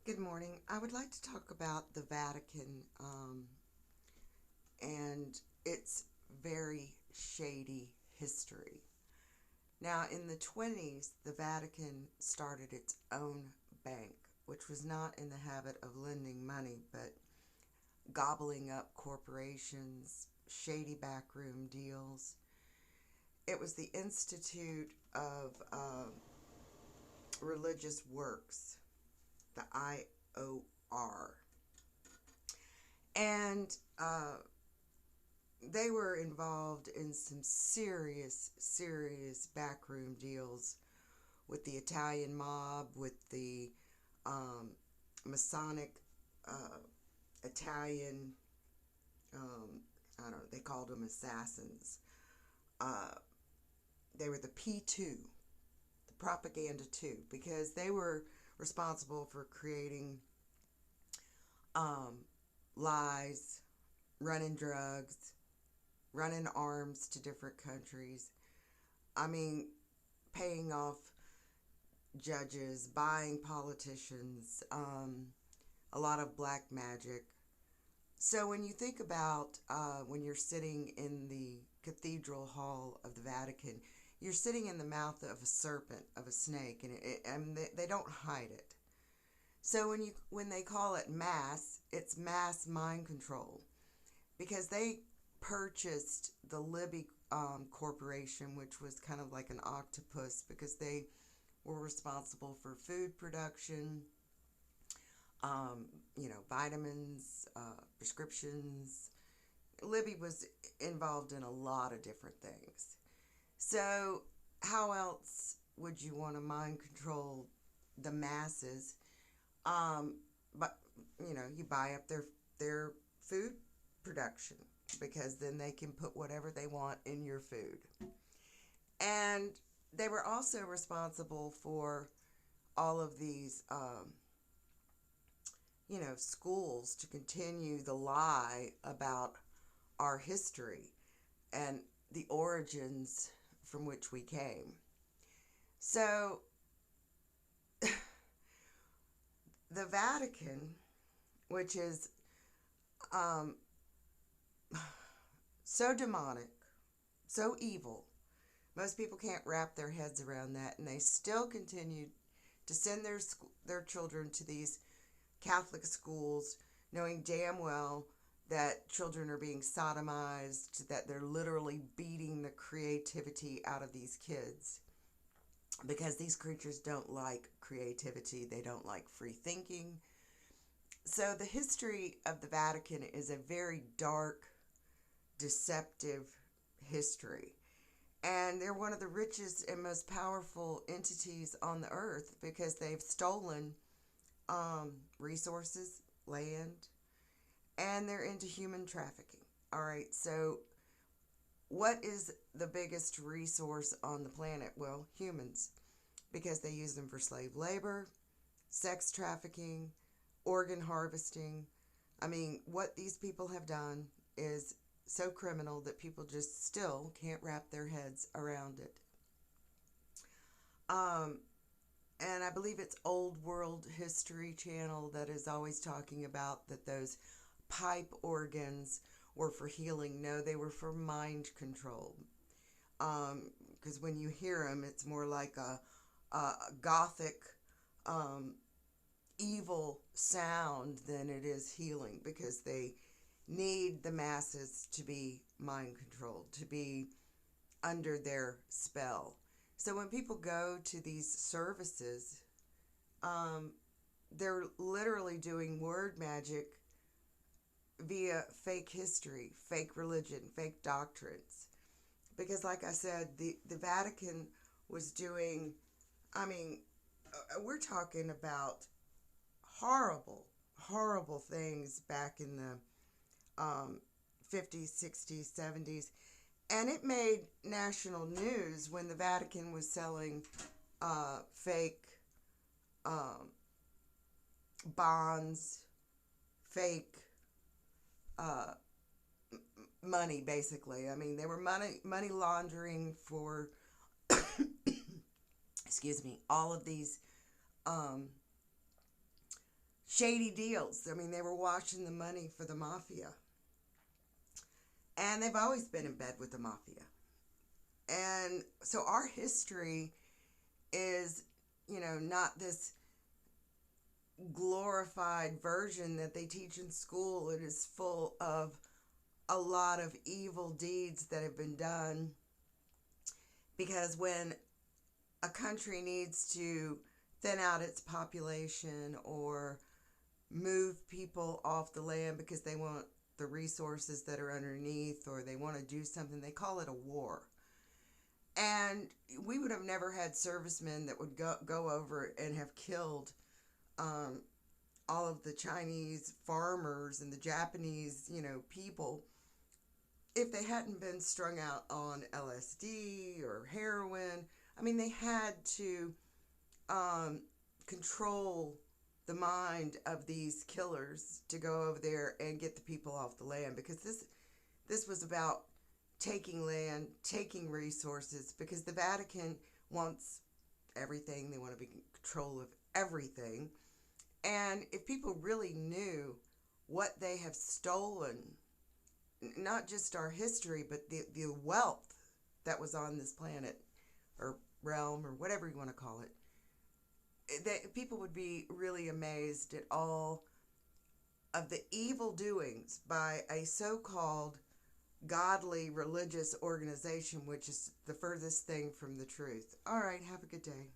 Good morning. I would like to talk about the Vatican and its very shady history. Now, in the 20s, the Vatican started its own bank, which was not in the habit of lending money, but gobbling up corporations, shady backroom deals. It was the Institute of Religious Works, the IOR. And they were involved in some serious backroom deals with the Italian mob, with the um, Masonic uh, Italian, I don't know, they called them assassins. Uh, they were the P2, the Propaganda 2, because they were responsible for creating um, lies, running drugs, running arms to different countries. I mean, paying off judges, buying politicians, a lot of black magic. So when you think about when you're sitting in the cathedral hall of the Vatican, you're sitting in the mouth of a serpent, of a snake, and they don't hide it. So when they call it mass, it's mass mind control because they purchased the Libby Corporation, which was kind of like an octopus because they were responsible for food production, vitamins, prescriptions. Libby was involved in a lot of different things. So, how else would you want to mind control the masses? Um, but you buy up their food production because then they can put whatever they want in your food. And they were also responsible for all of these schools to continue the lie about our history and the origins from which we came. So, the Vatican, which is um, so demonic, so evil, most people can't wrap their heads around that, and they still continue to send their children to these Catholic schools, knowing damn well that children are being sodomized, that they're literally beating the creativity out of these kids because these creatures don't like creativity, they don't like free thinking. So, the history of the Vatican is a very dark, deceptive history. And they're one of the richest and most powerful entities on the earth because they've stolen resources, land, and they're into human trafficking. All right, so what is the biggest resource on the planet? Well, humans, because they use them for slave labor, sex trafficking, organ harvesting. I mean, what these people have done is so criminal that people just still can't wrap their heads around it. Um, and I believe it's Old World History Channel that is always talking about that those pipe organs were for healing. No, they were for mind control. Because when you hear them, it's more like a gothic, um, evil sound than it is healing because they need the masses to be mind controlled, to be under their spell. So when people go to these services, um, they're literally doing word magic via fake history, fake religion, fake doctrines. Because, like I said, the Vatican was doing, I mean, we're talking about horrible, horrible things back in the 50s, 60s, 70s. And it made national news when the Vatican was selling fake um, bonds, fake uh, money, basically. I mean, they were money laundering for, excuse me, all of these um, shady deals. I mean, they were washing the money for the mafia. And they've always been in bed with the mafia. And so our history is, not this glorified version that they teach in school. It is full of a lot of evil deeds that have been done, because when a country needs to thin out its population or move people off the land because they want the resources that are underneath, or they want to do something, they call it a war. And we would have never had servicemen that would go over and have killed all of the Chinese farmers and the Japanese, people, if they hadn't been strung out on LSD or heroin. I mean, they had to control the mind of these killers to go over there and get the people off the land, because this was about taking land, taking resources, because the Vatican wants everything. They want to be in control of everything. And if people really knew what they have stolen, not just our history, but the wealth that was on this planet or realm or whatever you want to call it, that people would be really amazed at all of the evil doings by a so-called godly religious organization, which is the furthest thing from the truth. All right, have a good day.